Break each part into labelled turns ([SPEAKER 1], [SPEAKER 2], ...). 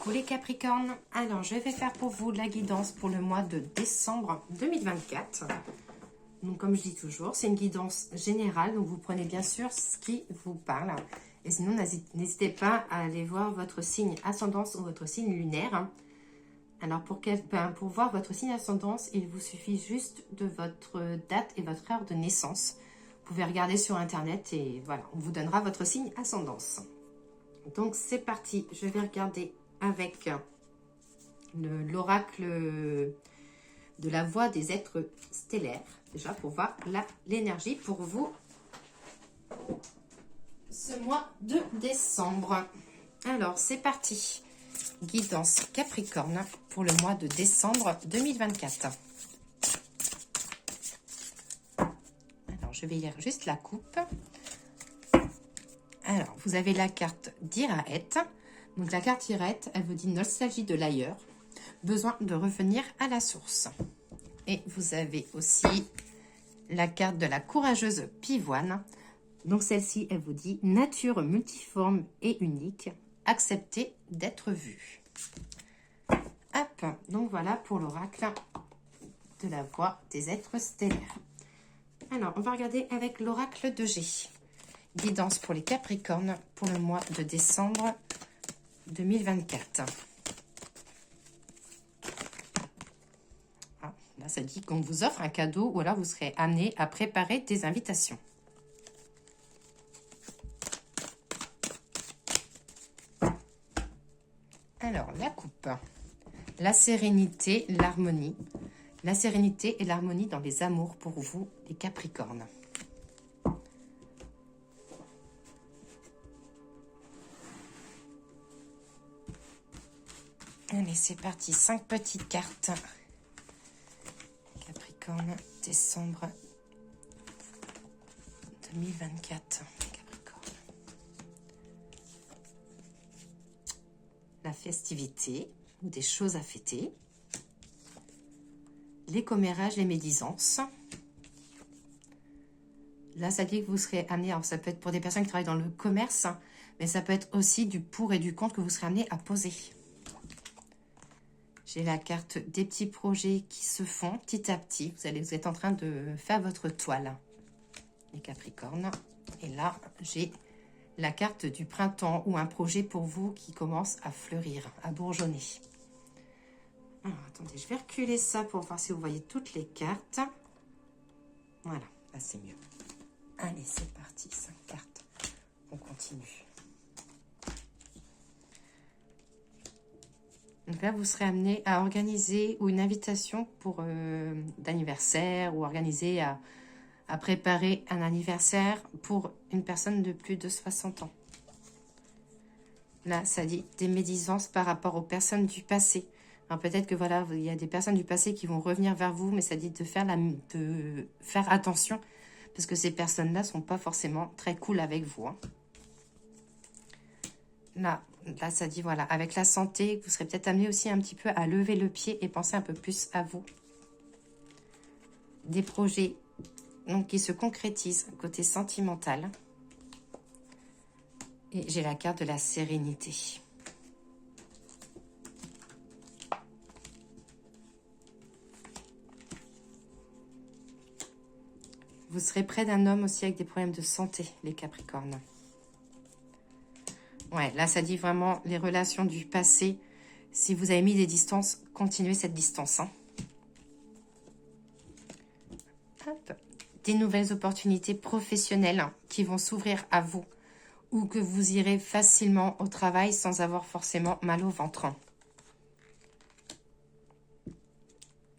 [SPEAKER 1] Coucou les Capricornes, alors je vais faire pour vous la guidance pour le mois de décembre 2024. Donc comme je dis toujours, c'est une guidance générale, donc vous prenez bien sûr ce qui vous parle. Et sinon, n'hésitez pas à aller voir votre signe ascendance ou votre signe lunaire. Alors pour voir votre signe ascendance, il vous suffit juste de votre date et votre heure de naissance. Vous pouvez regarder sur internet et voilà, on vous donnera votre signe ascendance. Donc c'est parti, je vais regarder avec l'oracle de la voix des êtres stellaires, déjà pour voir l'énergie pour vous ce mois de décembre. Alors c'est parti, guidance Capricorne pour le mois de décembre 2024. Alors je vais lire juste la coupe. Alors, vous avez la carte d'Iraët. Donc, la carte Iraët, elle vous dit nostalgie de l'ailleurs, besoin de revenir à la source. Et vous avez aussi la carte de la courageuse pivoine. Donc, celle-ci, elle vous dit nature multiforme et unique, accepter d'être vue. Hop, donc voilà pour l'oracle de la voix des êtres stellaires. Alors, on va regarder avec l'oracle de G. Guidance pour les Capricornes pour le mois de décembre 2024. Ah, là, ça dit qu'on vous offre un cadeau ou alors vous serez amené à préparer des invitations. Alors, la coupe. La sérénité, l'harmonie. La sérénité et l'harmonie dans les amours pour vous, les Capricornes. Allez, c'est parti. 5 petites cartes. Capricorne, décembre 2024. Capricorne. La festivité ou des choses à fêter. Les commérages, les médisances. Là, ça dit que vous serez amené, alors ça peut être pour des personnes qui travaillent dans le commerce, mais ça peut être aussi du pour et du contre que vous serez amené à poser. J'ai la carte des petits projets qui se font petit à petit. Vous êtes en train de faire votre toile, les Capricornes. Et là, j'ai la carte du printemps ou un projet pour vous qui commence à fleurir, à bourgeonner. Alors, attendez, je vais reculer ça pour voir si vous voyez toutes les cartes. Voilà, là c'est mieux. Allez, c'est parti, 5 cartes. On continue. Donc là, vous serez amené à organiser ou une invitation pour d'anniversaire ou organiser à préparer un anniversaire pour une personne de plus de 60 ans. Là, ça dit des médisances par rapport aux personnes du passé. Alors peut-être que voilà, il y a des personnes du passé qui vont revenir vers vous, mais ça dit de faire attention parce que ces personnes-là ne sont pas forcément très cool avec vous. Hein. Là, ça dit, voilà, avec la santé, vous serez peut-être amené aussi un petit peu à lever le pied et penser un peu plus à vous. Des projets donc, qui se concrétisent côté sentimental. Et j'ai la carte de la sérénité. Vous serez près d'un homme aussi avec des problèmes de santé, les Capricornes. Ouais, là, ça dit vraiment les relations du passé. Si vous avez mis des distances, continuez cette distance. Hein. Hop. Des nouvelles opportunités professionnelles qui vont s'ouvrir à vous ou que vous irez facilement au travail sans avoir forcément mal au ventre.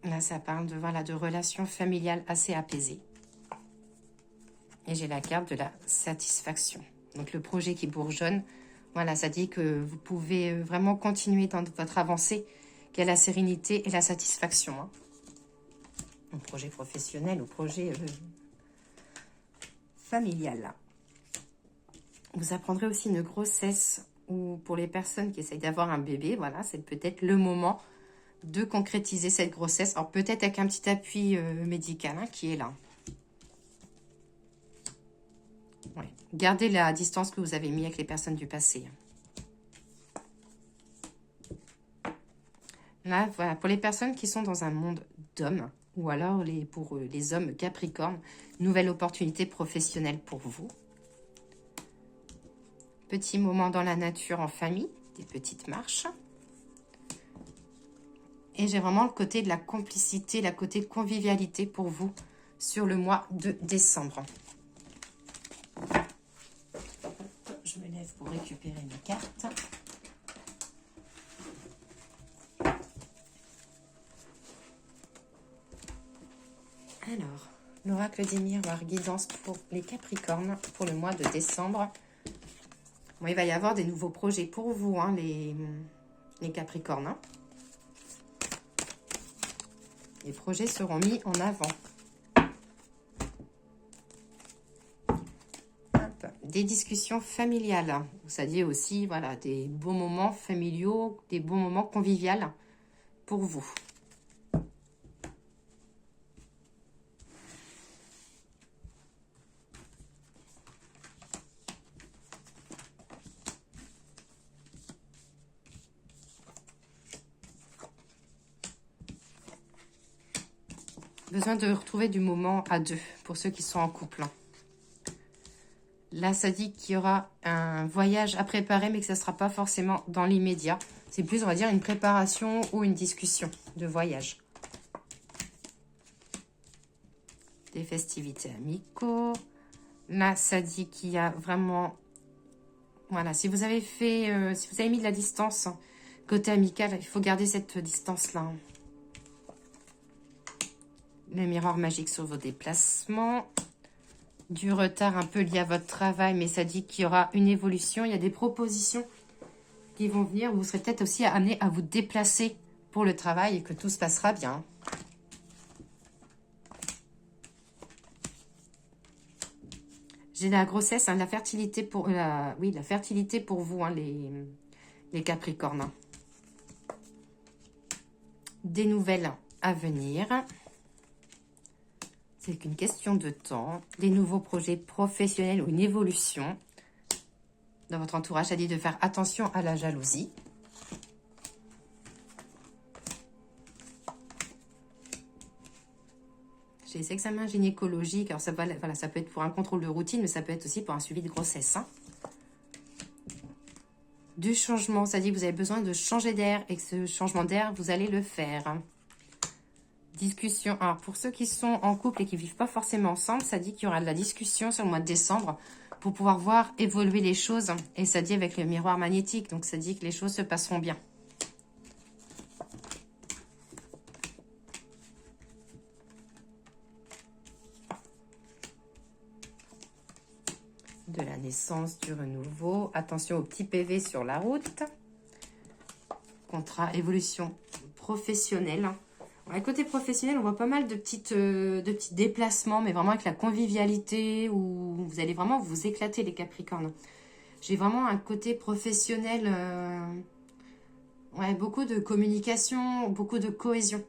[SPEAKER 1] Là, ça parle de relations familiales assez apaisées. Et j'ai la carte de la satisfaction. Donc, le projet qui bourgeonne. Voilà, ça dit que vous pouvez vraiment continuer dans votre avancée, qui est la sérénité et la satisfaction. Hein. Un projet professionnel ou projet familial. Vous apprendrez aussi une grossesse ou pour les personnes qui essayent d'avoir un bébé, voilà, c'est peut-être le moment de concrétiser cette grossesse. Alors peut-être avec un petit appui médical hein, qui est là. Ouais. Gardez la distance que vous avez mis avec les personnes du passé. Là, voilà, pour les personnes qui sont dans un monde d'hommes, ou alors pour les hommes Capricorne, nouvelle opportunité professionnelle pour vous. Petit moment dans la nature en famille, des petites marches. Et j'ai vraiment le côté de la complicité, la côté convivialité pour vous sur le mois de décembre. Je me lève pour récupérer mes cartes. Alors, l'oracle des miroirs, guidance pour les Capricornes pour le mois de décembre. Bon, il va y avoir des nouveaux projets pour vous, hein, les Capricornes. Hein. Les projets seront mis en avant. Hop. Des discussions familiales. Ça dit aussi, voilà, des beaux moments familiaux, des beaux moments conviviaux pour vous. Besoin de retrouver du moment à deux pour ceux qui sont en couple. Là, ça dit qu'il y aura un voyage à préparer, mais que ça ne sera pas forcément dans l'immédiat. C'est plus, on va dire, une préparation ou une discussion de voyage. Des festivités amicaux. Là, ça dit qu'il y a vraiment... Voilà, si vous avez fait... si vous avez mis de la distance côté amical, il faut garder cette distance-là. Le miroir magique sur vos déplacements. Du retard un peu lié à votre travail, mais ça dit qu'il y aura une évolution. Il y a des propositions qui vont venir. Vous serez peut-être aussi amené à vous déplacer pour le travail et que tout se passera bien. J'ai la grossesse, hein, la fertilité pour la fertilité pour vous, hein, les Capricornes. Hein. Des nouvelles à venir. C'est qu'une question de temps. Des nouveaux projets professionnels ou une évolution. Dans votre entourage, ça dit de faire attention à la jalousie. J'ai les examens gynécologiques. Alors ça, voilà, ça peut être pour un contrôle de routine, mais ça peut être aussi pour un suivi de grossesse. Hein. Du changement, ça dit que vous avez besoin de changer d'air et que ce changement d'air, vous allez le faire. Discussion. Alors, pour ceux qui sont en couple et qui ne vivent pas forcément ensemble, ça dit qu'il y aura de la discussion sur le mois de décembre pour pouvoir voir évoluer les choses. Et ça dit avec le miroir magnétique. Donc, ça dit que les choses se passeront bien. De la naissance, du renouveau. Attention aux petits PV sur la route. Contrat, évolution professionnelle. Côté professionnel, on voit pas mal de petits déplacements, mais vraiment avec la convivialité, où vous allez vraiment vous éclater, les Capricornes. J'ai vraiment un côté professionnel, beaucoup de communication, beaucoup de cohésion.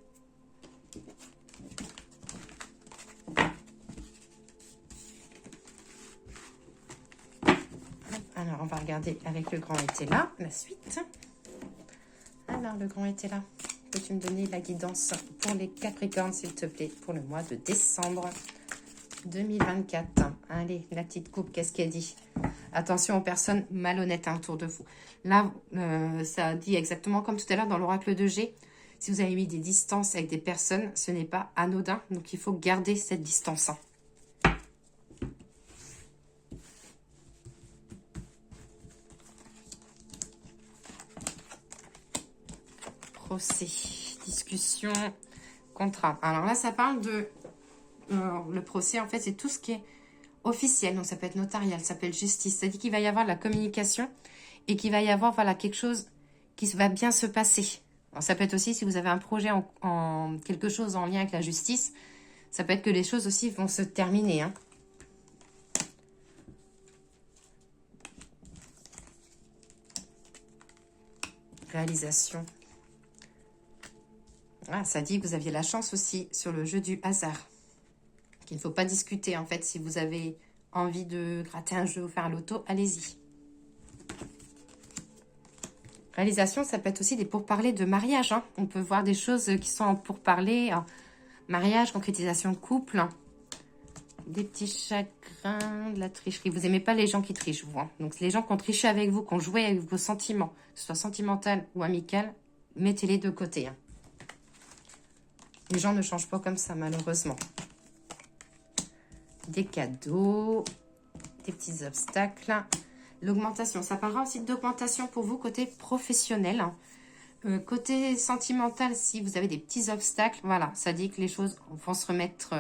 [SPEAKER 1] Alors, on va regarder avec le grand était là, la suite. Alors, le grand était là. Peux-tu me donner la guidance pour les Capricornes, s'il te plaît, pour le mois de décembre 2024. Allez, la petite coupe, qu'est-ce qu'elle dit? Attention aux personnes malhonnêtes autour de vous. Là, ça dit exactement comme tout à l'heure dans l'oracle de G. Si vous avez mis des distances avec des personnes, ce n'est pas anodin. Donc, il faut garder cette distance. Procès, discussion, contrat. Alors là, ça parle de... le procès, en fait, c'est tout ce qui est officiel. Donc, ça peut être notarial, ça peut être justice. Ça dit qu'il va y avoir de la communication et qu'il va y avoir quelque chose qui va bien se passer. Alors, ça peut être aussi, si vous avez un projet en quelque chose en lien avec la justice, ça peut être que les choses aussi vont se terminer. Hein. Réalisation. Ah, ça dit que vous aviez la chance aussi sur le jeu du hasard. Qu'il ne faut pas discuter, en fait. Si vous avez envie de gratter un jeu ou faire un loto, allez-y. Réalisation, ça peut être aussi des pourparlers de mariage. Hein. On peut voir des choses qui sont en pourparlers. Mariage, concrétisation de couple. Des petits chagrins, de la tricherie. Vous n'aimez pas les gens qui trichent, vous. Hein. Donc, les gens qui ont triché avec vous, qui ont joué avec vos sentiments, que ce soit sentimental ou amical, mettez-les de côté. Hein. Les gens ne changent pas comme ça, malheureusement. Des cadeaux, des petits obstacles. L'augmentation, ça parlera aussi d'augmentation pour vous côté professionnel. Hein. Côté sentimental, si vous avez des petits obstacles, voilà, ça dit que les choses vont se remettre...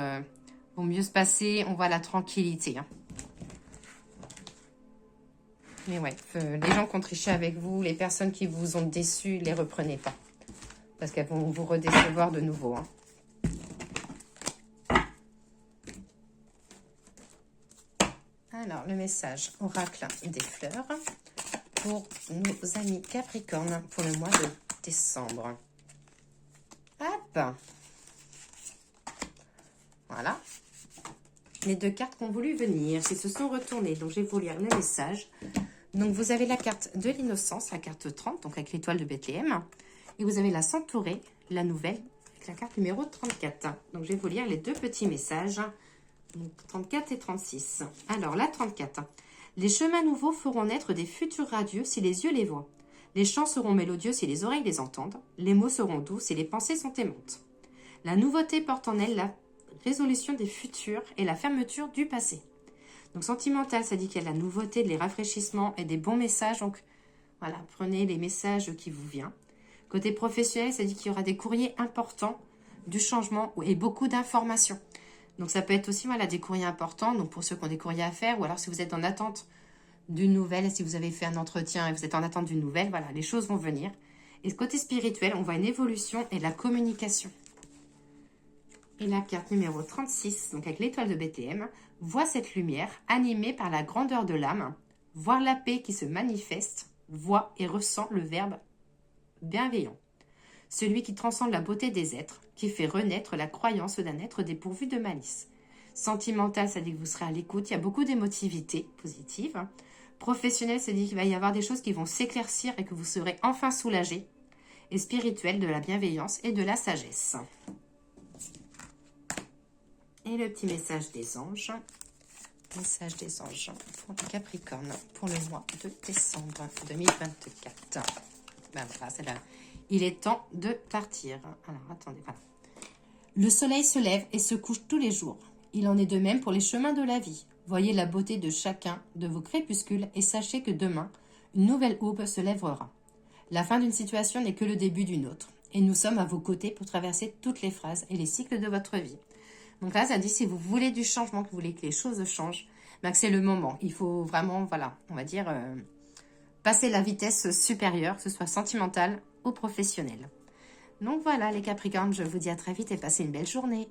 [SPEAKER 1] vont mieux se passer, on voit la tranquillité. Hein. Mais ouais, les gens qui ont triché avec vous, les personnes qui vous ont déçu, les reprenez pas. Parce qu'elles vont vous redécevoir de nouveau. Hein. Alors, le message oracle des fleurs pour nos amis Capricorne pour le mois de décembre. Hop! Voilà. Les deux cartes qui ont voulu venir, qui se sont retournées. Donc, je vais vous lire le message. Donc, vous avez la carte de l'innocence, la carte 30, donc avec l'étoile de Bethléem. Et vous avez la centaurée, la nouvelle, avec la carte numéro 34. Donc, je vais vous lire les deux petits messages. Donc, 34 et 36. Alors, la 34. Les chemins nouveaux feront naître des futurs radieux si les yeux les voient. Les chants seront mélodieux si les oreilles les entendent. Les mots seront doux si les pensées sont aimantes. La nouveauté porte en elle la résolution des futurs et la fermeture du passé. Donc, sentimental, ça dit qu'il y a de la nouveauté, des rafraîchissements et des bons messages. Donc, voilà, prenez les messages qui vous viennent. Côté professionnel, ça dit qu'il y aura des courriers importants, du changement et beaucoup d'informations. Donc, ça peut être aussi voilà, des courriers importants, donc pour ceux qui ont des courriers à faire, ou alors si vous êtes en attente d'une nouvelle, si vous avez fait un entretien et vous êtes en attente d'une nouvelle, voilà, les choses vont venir. Et côté spirituel, on voit une évolution et de la communication. Et la carte numéro 36, donc avec l'étoile de Bethléem, voit cette lumière animée par la grandeur de l'âme, voir la paix qui se manifeste, voit et ressent le verbe bienveillant. Celui qui transcende la beauté des êtres, qui fait renaître la croyance d'un être dépourvu de malice. Sentimental, ça dit que vous serez à l'écoute, il y a beaucoup d'émotivité positive. Professionnel, ça dit qu'il va y avoir des choses qui vont s'éclaircir et que vous serez enfin soulagé. Et spirituel, de la bienveillance et de la sagesse. Et le petit message des anges. Message des anges pour le Capricorne pour le mois de décembre 2024. Ben voilà, c'est là. Il est temps de partir. Alors, attendez, voilà. Le soleil se lève et se couche tous les jours. Il en est de même pour les chemins de la vie. Voyez la beauté de chacun de vos crépuscules et sachez que demain, une nouvelle aube se lèvera. La fin d'une situation n'est que le début d'une autre. Et nous sommes à vos côtés pour traverser toutes les phases et les cycles de votre vie. Donc là, ça dit, si vous voulez du changement, que vous voulez que les choses changent, ben que c'est le moment. Il faut vraiment, voilà, on va dire, passer la vitesse supérieure, que ce soit sentimentale ou professionnelle. Donc voilà, les Capricornes, je vous dis à très vite et passez une belle journée.